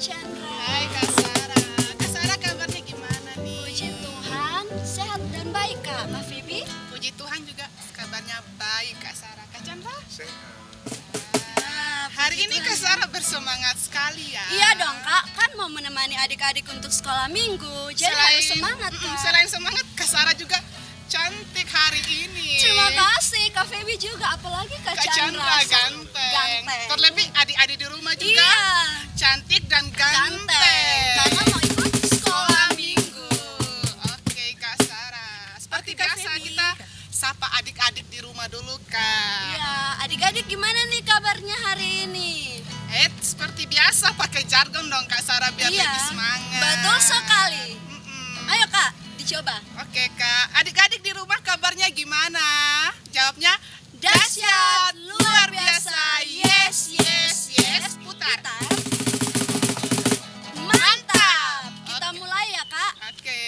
Chandra. Hai Kak Sarah. Kak Sarah kabarnya gimana nih? Puji Tuhan, sehat dan baik Kak. Kak Vivi? Puji Tuhan juga kabarnya baik Kak Sarah. Kak Chandra? Sehat. Hari ini Kak Sarah bersemangat sekali ya. Iya dong Kak, kan mau menemani adik-adik untuk sekolah minggu. Jadi harus semangat Kak. Selain semangat, Kak Sarah juga cantik hari ini. Terima kasih Kak Vivi juga, apalagi Kak Kak Chandra ganteng. Terlebih adik-adik di rumah juga Iya, cantik dan ganteng. ganteng. Karena mau ikut sekolah minggu. Oke Kak Sarah. Seperti Oke, Kak biasa Feby. kita sapa adik-adik di rumah dulu Kak. Iya, adik-adik gimana nih kabarnya hari ini? Seperti biasa pakai jargon dong Kak Sarah biar Iya, lebih semangat. betul sekali. Mm-mm. Ayo Kak, dicoba. Oke Kak, adik-adik di rumah kabarnya gimana? Jawabnya Dahsyat, luar biasa, yes, yes, yes. Putar. Mantap. Kita mulai ya Kak. Oke.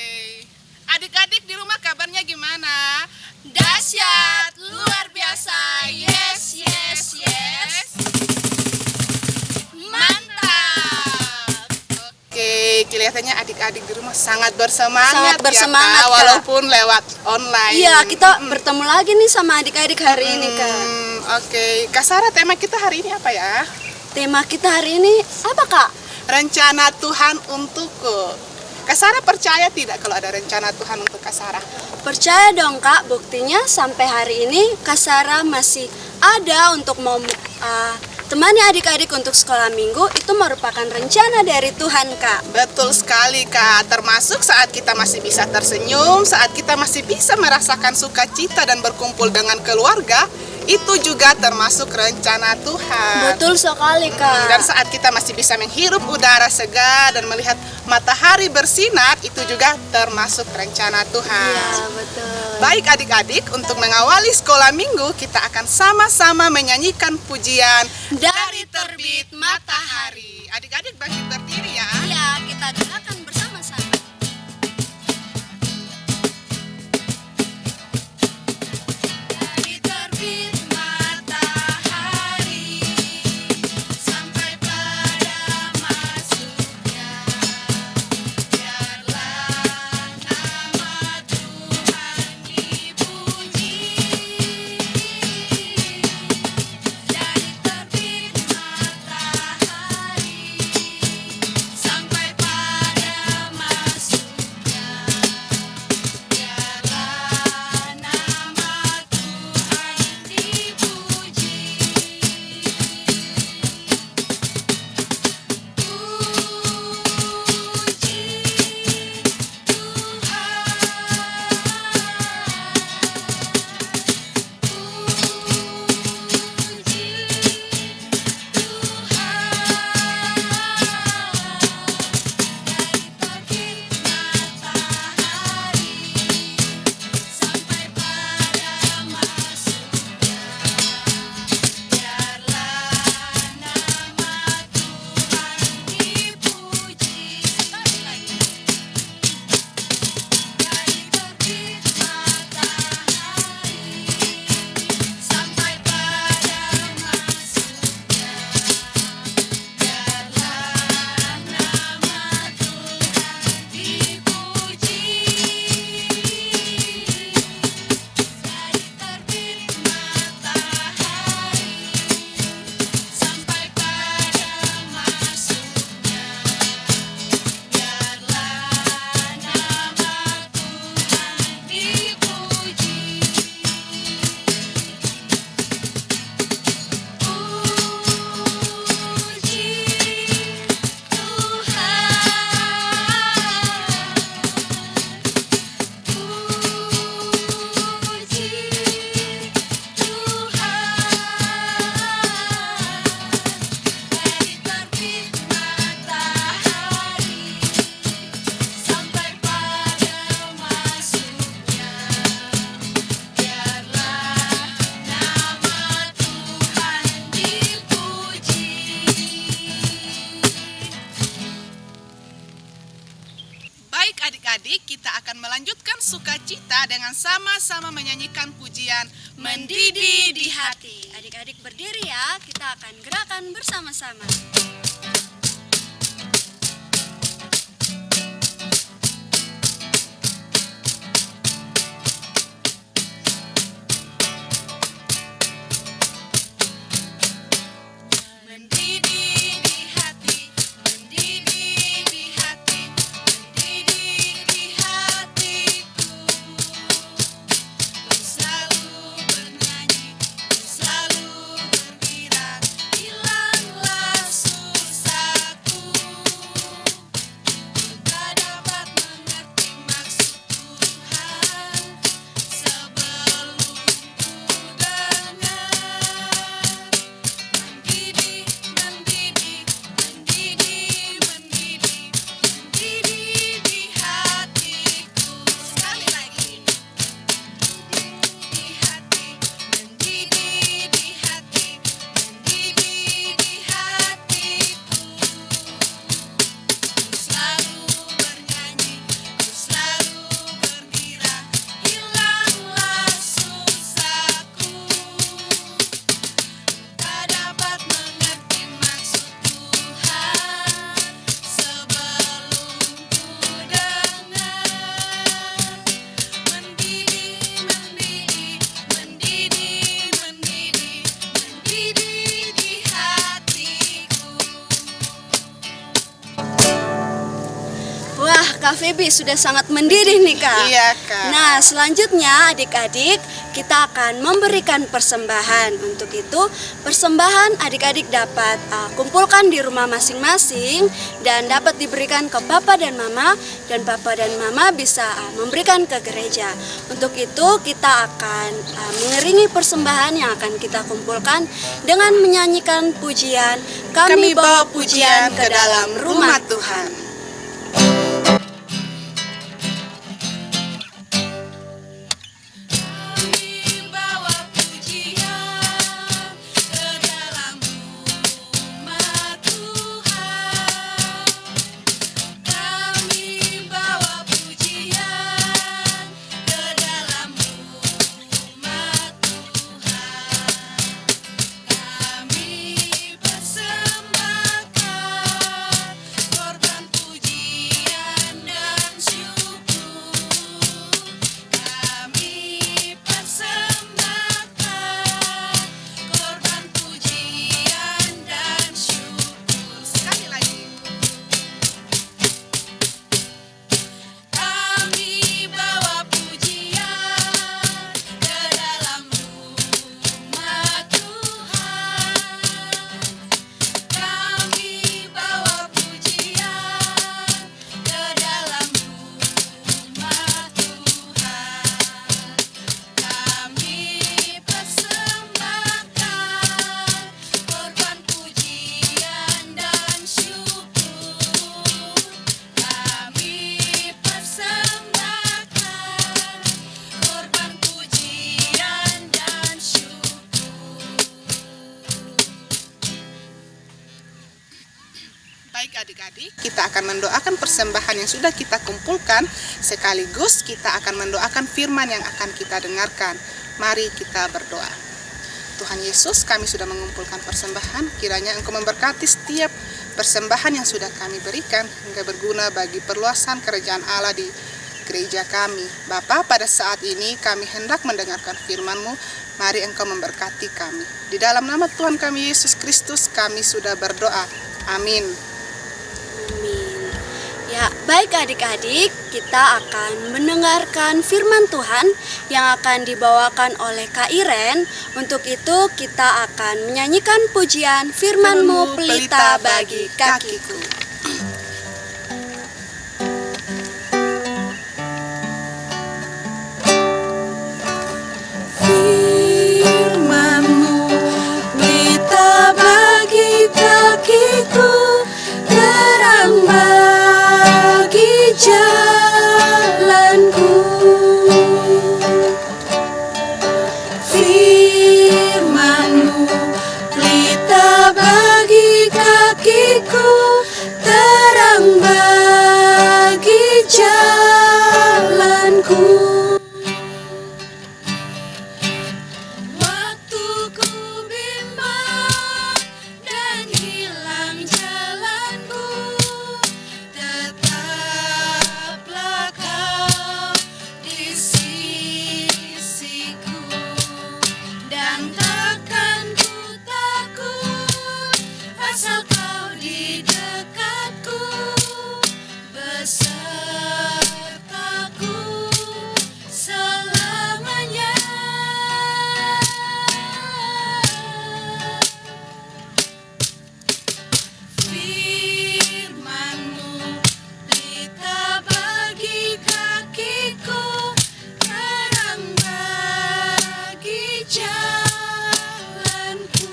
Adik-adik di rumah kabarnya gimana? Dahsyat, luar biasa, yes, yes, yes. Mantap. Oke, kelihatannya adik-adik di rumah sangat bersemangat, Sangat bersemangat, ya, Kak, Kak. walaupun lewat online. Iya, kita bertemu lagi nih sama adik-adik hari ini Kak. Oke, Kak Sarah, tema kita hari ini apa ya? Tema kita hari ini apa Kak? Rencana Tuhan untukku. Kak Sarah percaya tidak kalau ada rencana Tuhan untuk Kak Sarah? Percaya dong Kak, buktinya sampai hari ini Kak Sarah masih ada untuk temani adik-adik untuk sekolah minggu. Itu merupakan rencana dari Tuhan Kak. Betul sekali Kak, termasuk saat kita masih bisa tersenyum, saat kita masih bisa merasakan sukacita dan berkumpul dengan keluarga, itu juga termasuk rencana Tuhan. Betul sekali Kak. Dan saat kita masih bisa menghirup udara segar dan melihat matahari bersinar, itu juga termasuk rencana Tuhan. Iya, betul. Baik adik-adik, untuk mengawali sekolah minggu, kita akan sama-sama menyanyikan pujian Dari Terbit Matahari. Adik-adik bangkit berdiri ya. Iya, kita dengarkan bersama-sama. Dari terbit matahari sampai pada masuknya, biarlah nama Tuhan dipuji. Dari terbit matahari sampai pada masuknya, biarlah nama Tuhan dipuji. Sampai pada masuknya, biarlah nama Tuhan dipuji. Dari terbit matahari sampai pada masuknya, biarlah nama Tuhan dipuji. Dari terbit matahari sampai pada masuknya, biarlah nama Tuhan dipuji. Dari terbit matahari sampai pada masuknya, biarlah nama Tuhan dipuji. Baik adik-adik, kita akan melanjutkan sukacita dengan sama-sama menyanyikan pujian Mendidih di hati. Adik-adik berdiri ya, kita akan gerakan bersama-sama. Kak Feby sudah sangat mendidih nih Kak. Iya Kak. Nah selanjutnya adik-adik kita akan memberikan persembahan. Untuk itu persembahan adik-adik dapat kumpulkan di rumah masing-masing dan dapat diberikan ke Papa dan Mama, dan Papa dan Mama bisa memberikan ke gereja. Untuk itu kita akan mengiringi persembahan yang akan kita kumpulkan dengan menyanyikan pujian Kami Bawa Pujian ke Dalam Rumah Tuhan. Baik adik-adik, kita akan mendoakan persembahan yang sudah kita kumpulkan, sekaligus kita akan mendoakan firman yang akan kita dengarkan. Mari kita berdoa. Tuhan Yesus, kami sudah mengumpulkan persembahan, kiranya Engkau memberkati setiap persembahan yang sudah kami berikan, hingga berguna bagi perluasan kerajaan Allah di gereja kami. Bapa, pada saat ini kami hendak mendengarkan firman-Mu, mari Engkau memberkati kami. Di dalam nama Tuhan kami Yesus Kristus kami sudah berdoa. Amin. Amin. Ya, baik adik-adik, kita akan mendengarkan firman Tuhan yang akan dibawakan oleh Kak Iren. Untuk itu kita akan menyanyikan pujian Firman-Mu pelita bagi kakiku. Firman-Mu pelita bagi kakiku, terang bagi jalanku. Firman-Mu pelita bagi kakiku, terang bagi jalanku. Waktu ku bimbang dan hilang jalanku, tetaplah Kau di sisiku, dan takkan ku takut asal Kau di dekatku, besertaku selamanya. Firman-Mu pelita bagi kakiku, terang bagi jalanku.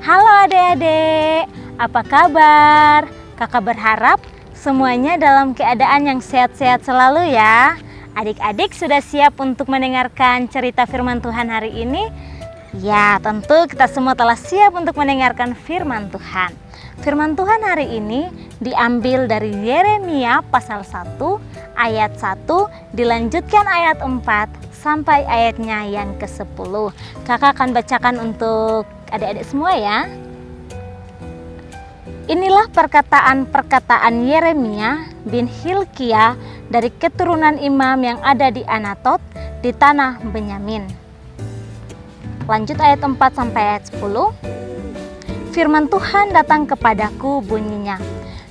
Halo adik-adik, apa kabar? Kakak berharap semuanya dalam keadaan yang sehat-sehat selalu ya. Adik-adik sudah siap untuk mendengarkan cerita firman Tuhan hari ini? Ya, tentu kita semua telah siap untuk mendengarkan firman Tuhan. Firman Tuhan hari ini diambil dari Yeremia pasal 1 ayat 1, dilanjutkan ayat 4 sampai ayatnya yang ke-10. Kakak akan bacakan untuk adik-adik semua ya. Inilah perkataan-perkataan Yeremia bin Hilkiah, dari keturunan imam yang ada di Anatot di tanah Benyamin. Lanjut ayat 4 sampai ayat 10. Firman Tuhan datang kepadaku bunyinya,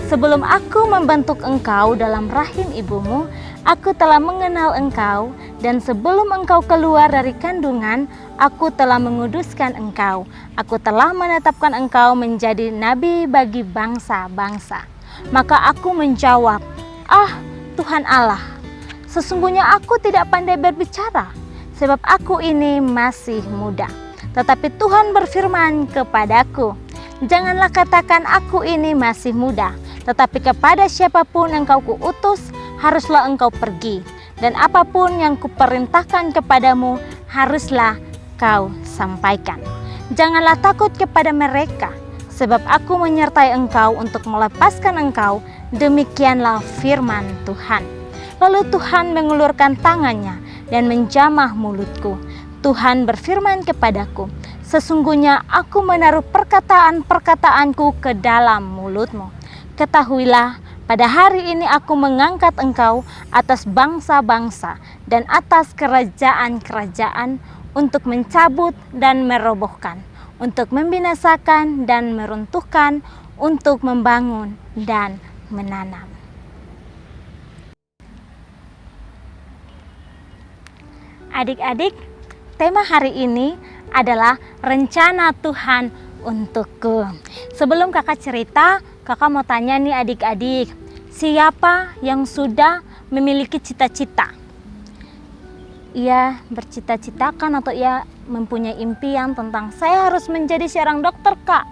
sebelum aku membentuk engkau dalam rahim ibumu, aku telah mengenal engkau, dan sebelum engkau keluar dari kandungan, aku telah menguduskan engkau. Aku telah menetapkan engkau menjadi nabi bagi bangsa-bangsa. Maka aku menjawab, ah Tuhan Allah, sesungguhnya aku tidak pandai berbicara, sebab aku ini masih muda. Tetapi Tuhan berfirman kepadaku, janganlah katakan aku ini masih muda, tetapi kepada siapapun engkau kuutus, haruslah engkau pergi. Dan apapun yang kuperintahkan kepadamu, haruslah kau sampaikan. Janganlah takut kepada mereka, sebab aku menyertai engkau untuk melepaskan engkau, demikianlah firman Tuhan. Lalu Tuhan mengulurkan tangannya dan menjamah mulutku. Tuhan berfirman kepadaku, sesungguhnya aku menaruh perkataan-perkataanku ke dalam mulutmu. Ketahuilah, pada hari ini aku mengangkat engkau atas bangsa-bangsa dan atas kerajaan-kerajaan untuk mencabut dan merobohkan, untuk membinasakan dan meruntuhkan, untuk membangun dan menanam. Adik-adik, tema hari ini adalah rencana Tuhan untukku. Sebelum kakak cerita, kakak mau tanya nih adik-adik, siapa yang sudah memiliki cita-cita? Ia bercita-citakan atau ia mempunyai impian tentang saya harus menjadi seorang dokter, Kak.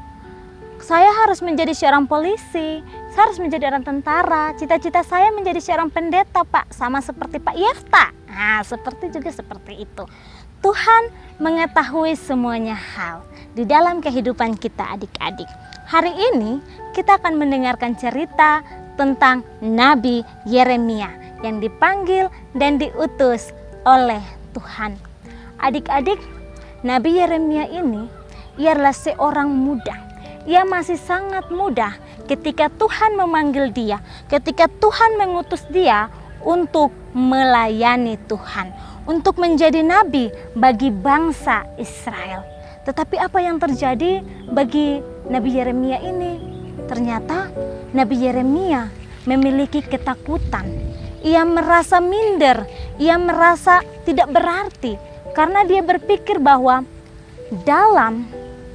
Saya harus menjadi seorang polisi, saya harus menjadi orang tentara, cita-cita saya menjadi seorang pendeta, Pak, sama seperti Pak Yefta. Nah, seperti itu. Tuhan mengetahui semuanya hal di dalam kehidupan kita adik-adik. Hari ini kita akan mendengarkan cerita tentang Nabi Yeremia yang dipanggil dan diutus oleh Tuhan. Adik-adik, Nabi Yeremia ini ialah seorang muda. Ia masih sangat muda ketika Tuhan memanggil dia, ketika Tuhan mengutus dia untuk melayani Tuhan, untuk menjadi nabi bagi bangsa Israel. Tetapi apa yang terjadi bagi Nabi Yeremia ini? Ternyata Nabi Yeremia memiliki ketakutan. Ia merasa minder, ia merasa tidak berarti karena dia berpikir bahwa dalam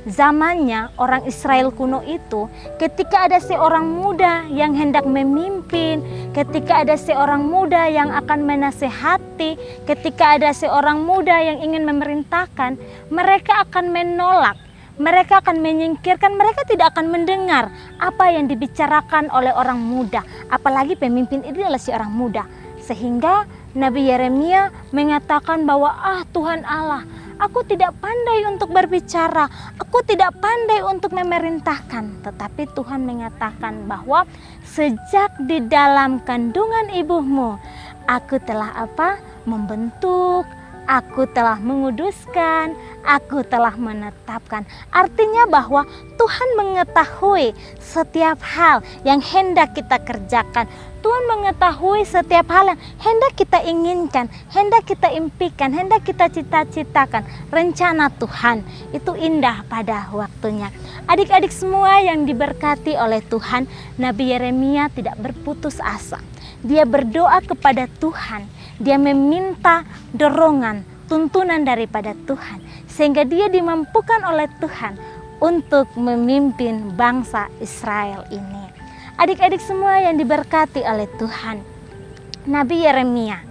zamannya orang Israel kuno itu, ketika ada seorang muda yang hendak memimpin, ketika ada seorang muda yang akan menasehati, ketika ada seorang muda yang ingin memerintahkan, mereka akan menolak, mereka akan menyingkirkan, mereka tidak akan mendengar apa yang dibicarakan oleh orang muda, apalagi pemimpin ini adalah seorang muda. Sehingga Nabi Yeremia mengatakan bahwa Tuhan Allah, aku tidak pandai untuk berbicara, aku tidak pandai untuk memerintahkan. Tetapi Tuhan mengatakan bahwa sejak di dalam kandungan ibumu, aku telah membentuk, aku telah menguduskan, aku telah menetapkan. Artinya bahwa Tuhan mengetahui setiap hal yang hendak kita kerjakan. Tuhan mengetahui setiap hal yang hendak kita inginkan, hendak kita impikan, hendak kita cita-citakan. Rencana Tuhan itu indah pada waktunya. Adik-adik semua yang diberkati oleh Tuhan, Nabi Yeremia tidak berputus asa. Dia berdoa kepada Tuhan, dia meminta dorongan, tuntunan daripada Tuhan, sehingga dia dimampukan oleh Tuhan untuk memimpin bangsa Israel ini. Adik-adik semua yang diberkati oleh Tuhan, Nabi Yeremia,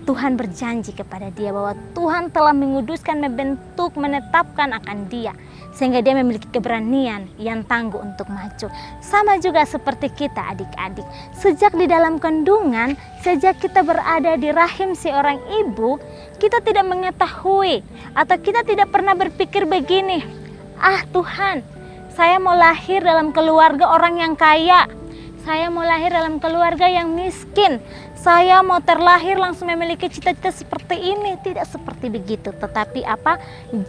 Tuhan berjanji kepada dia bahwa Tuhan telah menguduskan, membentuk, menetapkan akan dia, sehingga dia memiliki keberanian yang tangguh untuk maju. Sama juga seperti kita adik-adik, sejak di dalam kandungan, sejak kita berada di rahim seorang ibu, kita tidak mengetahui atau kita tidak pernah berpikir begini, Tuhan, saya mau lahir dalam keluarga orang yang kaya, saya mau lahir dalam keluarga yang miskin, saya mau terlahir langsung memiliki cita-cita seperti ini. Tidak seperti begitu, tetapi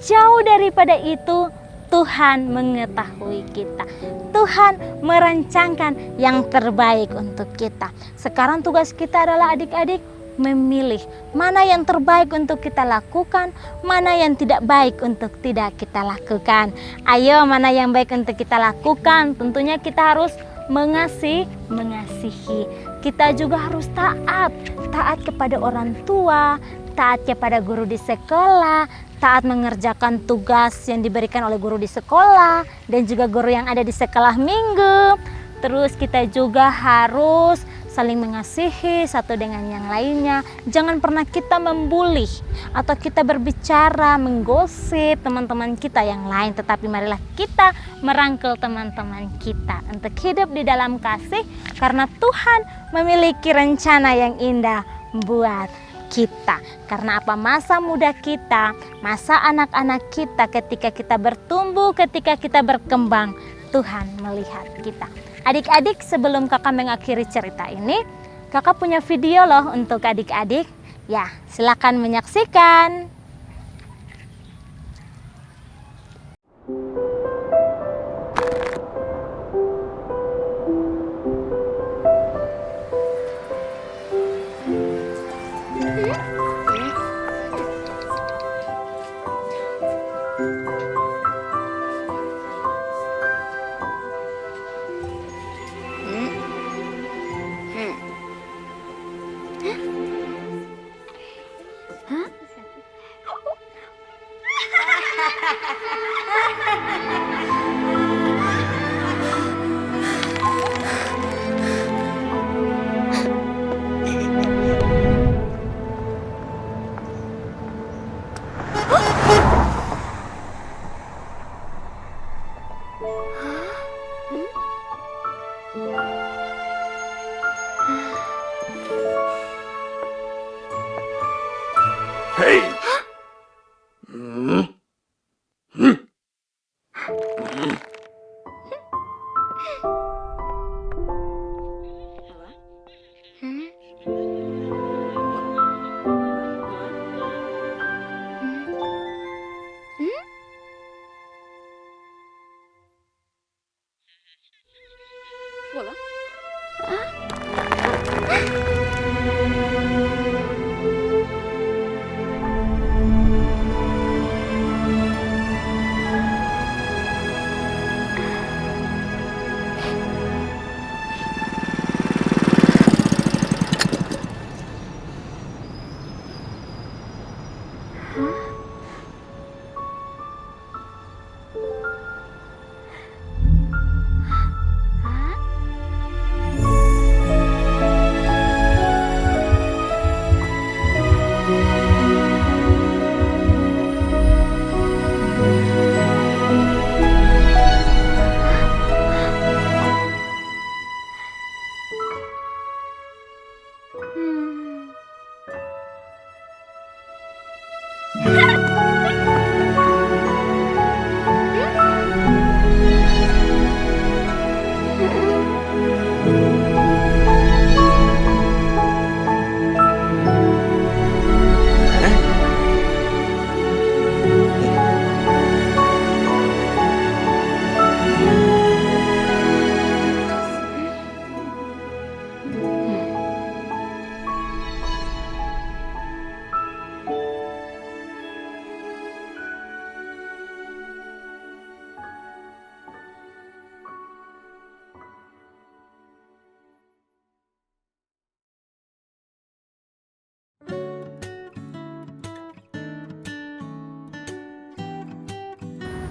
jauh daripada itu, Tuhan mengetahui kita. Tuhan merancangkan yang terbaik untuk kita. Sekarang tugas kita adalah adik-adik memilih mana yang terbaik untuk kita lakukan, mana yang tidak baik untuk tidak kita lakukan. Ayo, mana yang baik untuk kita lakukan? Tentunya kita harus mengasihi. Kita juga harus taat kepada orang tua, taat kepada guru di sekolah, taat mengerjakan tugas yang diberikan oleh guru di sekolah dan juga guru yang ada di sekolah minggu. Terus kita juga harus saling mengasihi satu dengan yang lainnya. Jangan pernah kita membuli atau kita berbicara, menggosip teman-teman kita yang lain. Tetapi marilah kita merangkul teman-teman kita untuk hidup di dalam kasih, karena Tuhan memiliki rencana yang indah buat kita. Karena apa? Masa muda kita, masa anak-anak kita, ketika kita bertumbuh, ketika kita berkembang, Tuhan melihat kita. Adik-adik, sebelum kakak mengakhiri cerita ini, kakak punya video loh untuk adik-adik. Ya, silakan menyaksikan.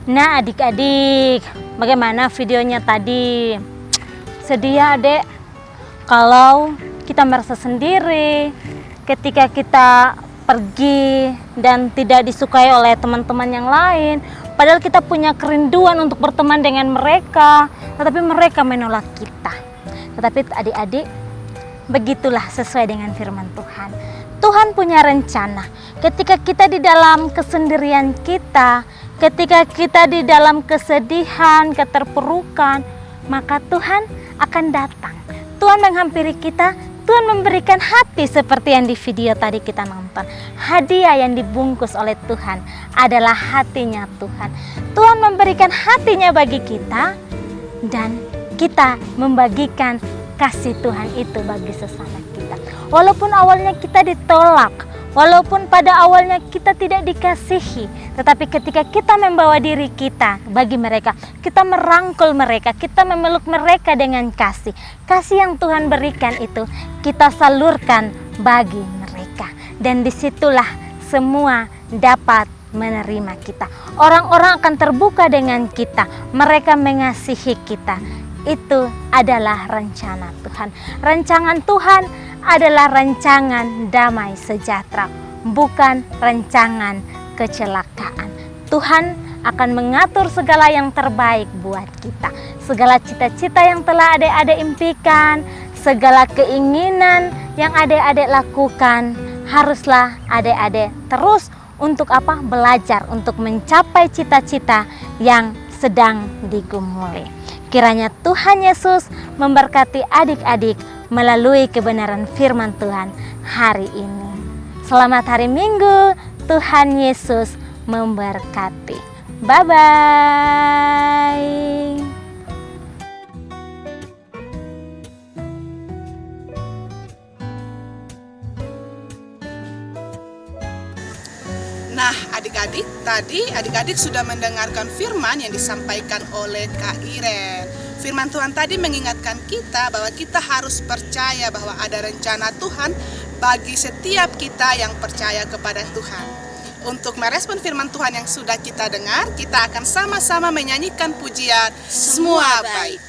Nah adik-adik, bagaimana videonya tadi? Sedih ya adek kalau kita merasa sendiri ketika kita pergi dan tidak disukai oleh teman-teman yang lain. Padahal kita punya kerinduan untuk berteman dengan mereka, tetapi mereka menolak kita. Tetapi adik-adik, begitulah sesuai dengan firman Tuhan. Tuhan punya rencana. Ketika kita di dalam kesendirian kita, ketika kita di dalam kesedihan, keterpurukan, maka Tuhan akan datang. Tuhan menghampiri kita Tuhan memberikan hati seperti yang di video tadi kita nonton. Hadiah yang dibungkus oleh Tuhan adalah hatinya Tuhan. Tuhan memberikan hatinya bagi kita dan kita membagikan kasih Tuhan itu bagi sesama kita. Walaupun awalnya kita ditolak, walaupun pada awalnya kita tidak dikasihi, tetapi ketika kita membawa diri kita bagi mereka, kita merangkul mereka, kita memeluk mereka dengan kasih. Kasih yang Tuhan berikan itu kita salurkan bagi mereka. Dan disitulah semua dapat menerima kita. Orang-orang akan terbuka dengan kita. Mereka mengasihi kita. Itu adalah rencana Tuhan. Rancangan Tuhan adalah rancangan damai sejahtera, bukan rancangan kecelakaan. Tuhan akan mengatur segala yang terbaik buat kita. Segala cita-cita yang telah adik-adik impikan, segala keinginan yang adik-adik lakukan, haruslah adik-adik terus untuk apa? Belajar untuk mencapai cita-cita yang sedang digumuli. Kiranya Tuhan Yesus memberkati adik-adik melalui kebenaran firman Tuhan hari ini. Selamat hari Minggu, Tuhan Yesus memberkati. Bye-bye. Nah, adik-adik, tadi adik-adik sudah mendengarkan firman yang disampaikan oleh Kak Iren. Firman Tuhan tadi mengingatkan kita bahwa kita harus percaya bahwa ada rencana Tuhan bagi setiap kita yang percaya kepada Tuhan. Untuk merespon firman Tuhan yang sudah kita dengar, kita akan sama-sama menyanyikan pujian Semua Baik.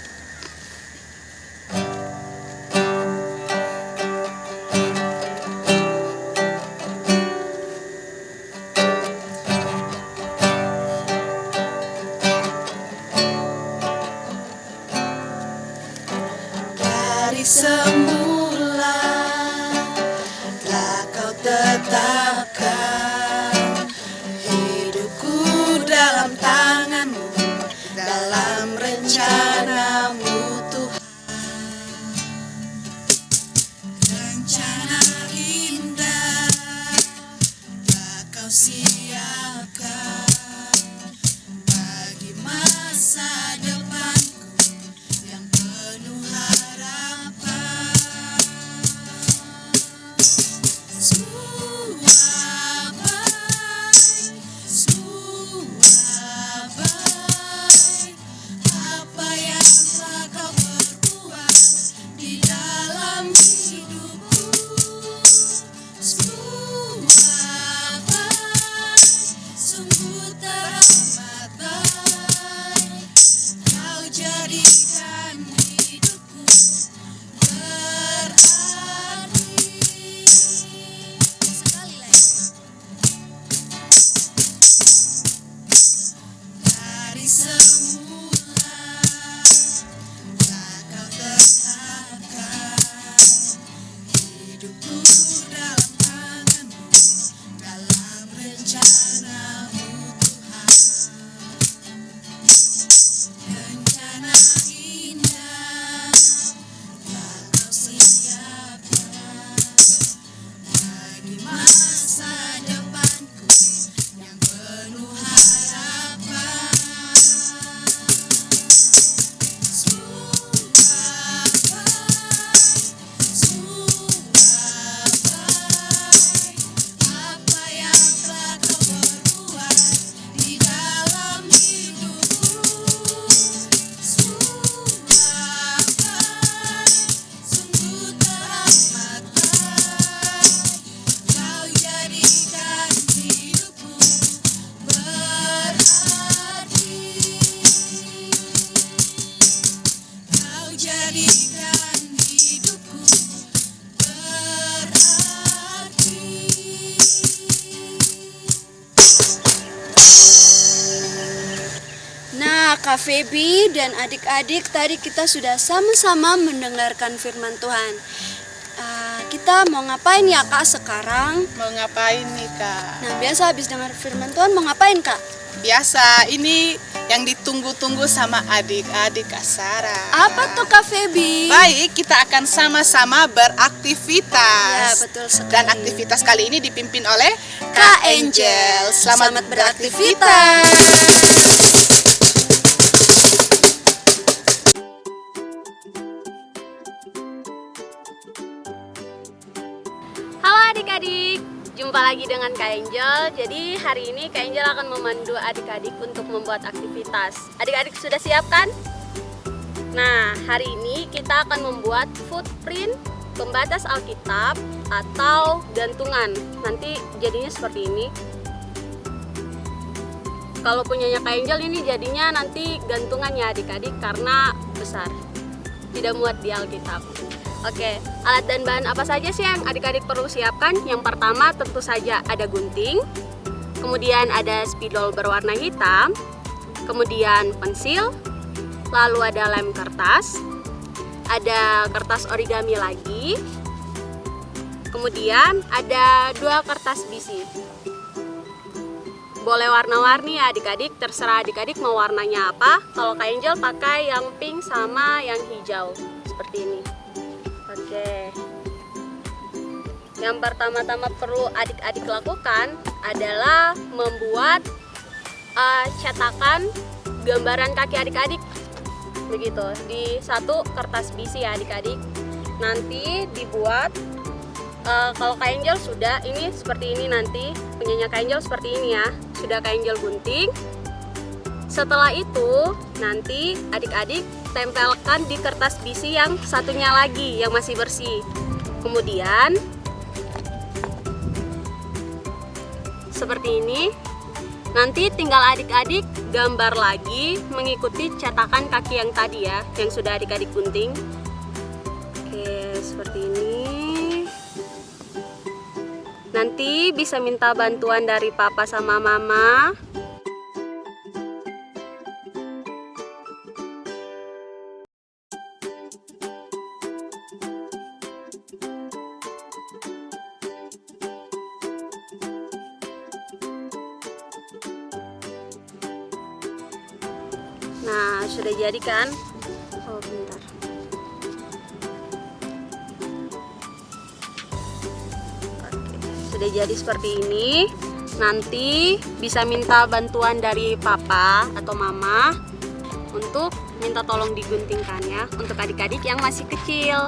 Dari semula telah kau tetapkan hidupku dalam tanganmu, dalam rencanamu Tuhan. Rencana indah telah kau siapkan bagi masa depanku yang penuh harapan. Semua baik, semua baik. Apa yang telah kau perbuat di dalam hidupku, semua baik, sungguh teramat baik. Kau jadikan hidupku berarti. Sekali lagi. Dari semula telah kau tetapkan hidupku dalam tanganmu, dalam rencanamu Tuhan. Rencana indah telah kau siapkan bagi masa depanku yang penuh harapan. Semua baik, semua baik. Apa yang telah kau perbuat di dalam hidupku, semua baik, sungguh teramat baik. Kau jadikan hidupku berarti. Kau jadikan hidupku berarti. Nah, Kak Feby dan adik-adik, tadi kita sudah sama-sama mendengarkan firman Tuhan. Kita kita mau ngapain ya Kak sekarang? Mau ngapain nih Kak? Nah, biasa habis dengar firman Tuhan mau ngapain Kak? Biasa, ini yang ditunggu-tunggu sama adik-adik Kak Sarah. Apa tuh Kak Feby? Baik, kita akan sama-sama beraktivitas. Ya, betul sekali. Dan aktivitas kali ini dipimpin oleh Kak Angel. Selamat beraktivitas. Halo adik-adik, jumpa lagi dengan Kak Angel. Jadi hari ini Kak Angel akan memandu adik-adik untuk membuat aktivitas. Adik-adik sudah siap kan? Nah, hari ini kita akan membuat footprint pembatas Alkitab atau gantungan. Nanti jadinya seperti ini. Kalau punyanya Kak Angel ini jadinya nanti gantungannya adik-adik karena besar. Tidak muat di Alkitab. Oke, alat dan bahan apa saja sih yang adik-adik perlu siapkan? Yang pertama tentu saja ada gunting, kemudian ada spidol berwarna hitam, kemudian pensil, lalu ada lem kertas, ada kertas origami lagi, kemudian ada 2 kertas bisi. Boleh warna-warni ya adik-adik, terserah adik-adik mau warnanya apa. Kalau Kak Angel pakai yang pink sama yang hijau, seperti ini. Oke. Yang pertama-tama perlu adik-adik lakukan adalah membuat cetakan gambaran kaki adik-adik. Begitu, di 1 kertas bisi ya adik-adik. Nanti dibuat kalau Kak Angel sudah ini seperti ini, nanti punyanya Kak Angel seperti ini ya. Sudah Kak Angel gunting. Setelah itu nanti adik-adik tempelkan di kertas bisi yang satunya lagi yang masih bersih. Kemudian seperti ini. Nanti tinggal adik-adik gambar lagi mengikuti cetakan kaki yang tadi ya, yang sudah adik-adik gunting. Oke, seperti ini. Nanti bisa minta bantuan dari papa sama mama. Nah, sudah jadi kan? Oh, bentar. Oke, sudah jadi seperti ini. Nanti bisa minta bantuan dari papa atau mama untuk minta tolong diguntingkan ya untuk adik-adik yang masih kecil.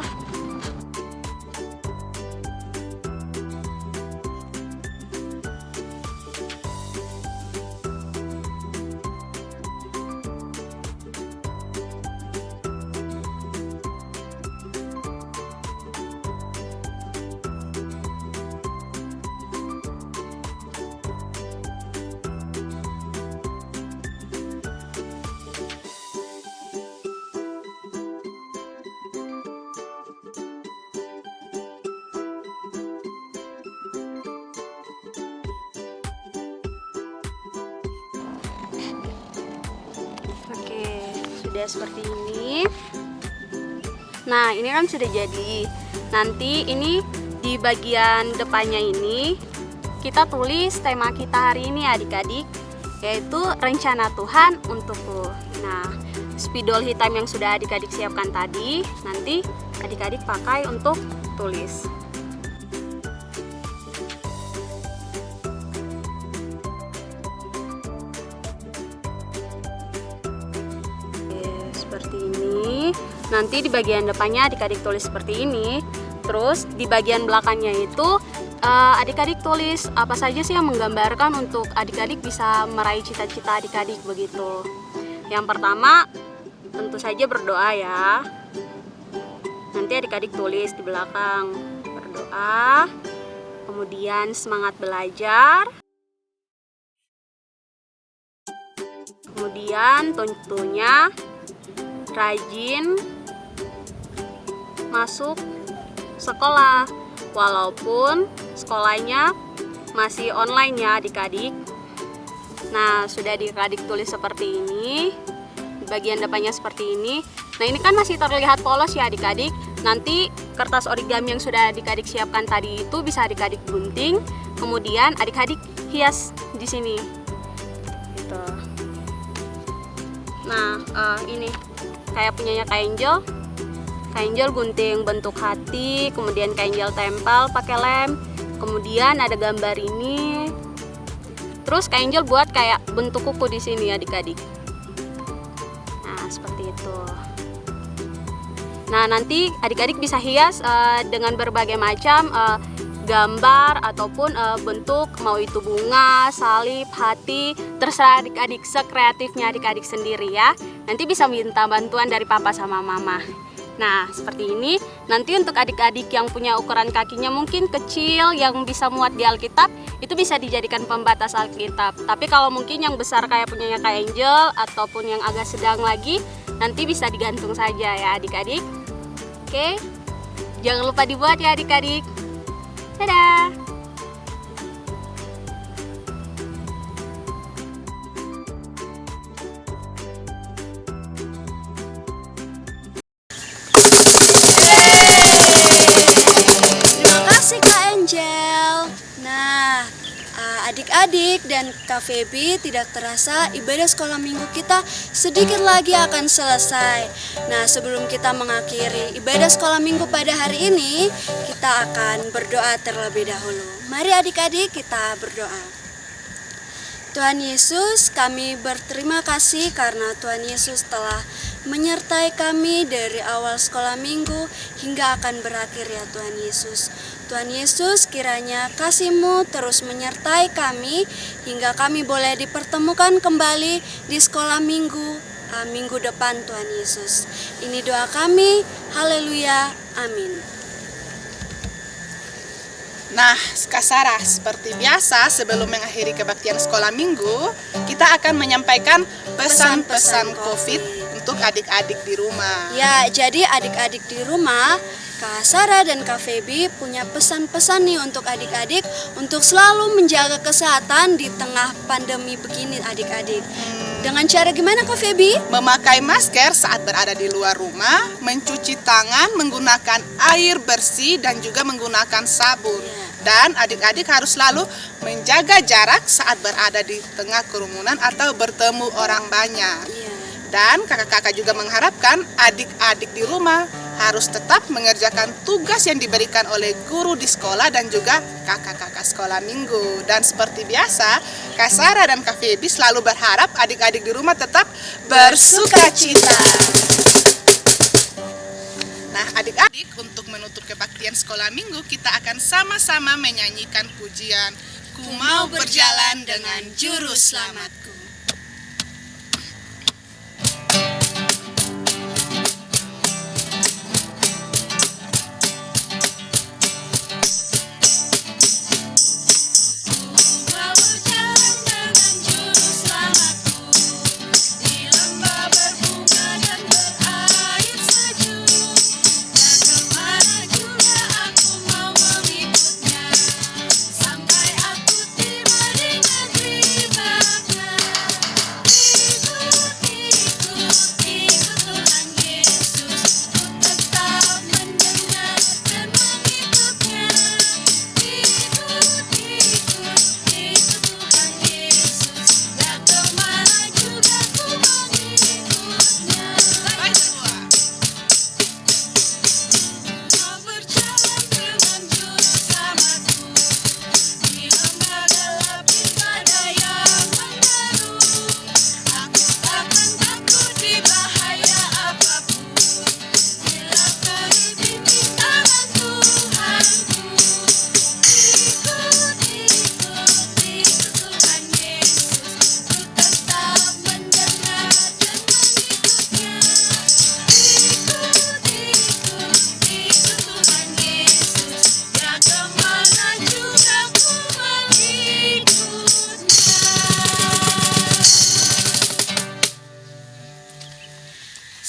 Sudah seperti ini. Nah, ini kan sudah jadi. Nanti ini di bagian depannya ini kita tulis tema kita hari ini adik-adik, yaitu rencana Tuhan untukku. Nah, spidol hitam yang sudah adik-adik siapkan tadi nanti adik-adik pakai untuk tulis. Seperti ini. Nanti di bagian depannya adik-adik tulis seperti ini. Terus di bagian belakangnya itu adik-adik tulis apa saja sih yang menggambarkan untuk adik-adik bisa meraih cita-cita adik-adik begitu. Yang pertama tentu saja berdoa ya. Nanti adik-adik tulis di belakang berdoa. Kemudian semangat belajar. Kemudian tentunya rajin masuk sekolah walaupun sekolahnya masih online ya adik-adik. Nah, sudah adik-adik tulis seperti ini, di bagian depannya seperti ini. Nah, ini kan masih terlihat polos ya adik-adik. Nanti kertas origami yang sudah adik-adik siapkan tadi itu bisa adik-adik gunting, kemudian adik-adik hias di sini. Gitu. Nah, ini kayak punyanya Kak Angel. Kak Angel gunting bentuk hati, kemudian Kak Angel tempel pakai lem. Kemudian ada gambar ini. Terus Kak Angel buat kayak bentuk kuku di sini adik-adik. Nah, seperti itu. Nah, nanti adik-adik bisa hias dengan berbagai macam gambar ataupun bentuk, mau itu bunga, salib, hati, terserah adik-adik, sekreatifnya adik-adik sendiri ya. Nanti bisa minta bantuan dari papa sama mama. Nah, seperti ini. Nanti untuk adik-adik yang punya ukuran kakinya mungkin kecil, yang bisa muat di Alkitab, itu bisa dijadikan pembatas Alkitab. Tapi kalau mungkin yang besar kayak punyanya Kak Angel, ataupun yang agak sedang lagi, nanti bisa digantung saja ya adik-adik. Oke, jangan lupa dibuat ya adik-adik. Dadah! Terima kasih Kak Angel. Nah, adik-adik dan Kak Feby, tidak terasa ibadah sekolah minggu kita sedikit lagi akan selesai. Nah, sebelum kita mengakhiri ibadah sekolah minggu pada hari ini, kita akan berdoa terlebih dahulu. Mari adik-adik kita berdoa. Tuhan Yesus, kami berterima kasih karena Tuhan Yesus telah menyertai kami dari awal sekolah minggu hingga akan berakhir ya Tuhan Yesus. Tuhan Yesus, kiranya kasih-Mu terus menyertai kami hingga kami boleh dipertemukan kembali di sekolah minggu depan Tuhan Yesus. Ini doa kami, haleluya, amin. Nah, Kak Sarah, seperti biasa sebelum mengakhiri kebaktian sekolah minggu, kita akan menyampaikan pesan-pesan COVID untuk adik-adik di rumah. Ya, jadi adik-adik di rumah, Kak Sarah dan Kak Feby punya pesan-pesan nih untuk adik-adik untuk selalu menjaga kesehatan di tengah pandemi begini adik-adik. Dengan cara gimana Kak Feby? Memakai masker saat berada di luar rumah, mencuci tangan menggunakan air bersih dan juga menggunakan sabun. Dan adik-adik harus selalu menjaga jarak saat berada di tengah kerumunan atau bertemu orang banyak. Dan kakak-kakak juga mengharapkan adik-adik di rumah harus tetap mengerjakan tugas yang diberikan oleh guru di sekolah dan juga kakak-kakak sekolah minggu. Dan seperti biasa, Kak Sarah dan Kak Feby selalu berharap adik-adik di rumah tetap bersukacita. Nah, adik-adik, untuk menutup kebaktian sekolah minggu, kita akan sama-sama menyanyikan pujian Ku mau berjalan dengan juru selamatku.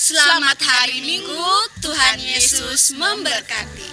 Selamat hari Minggu, Tuhan Yesus memberkati.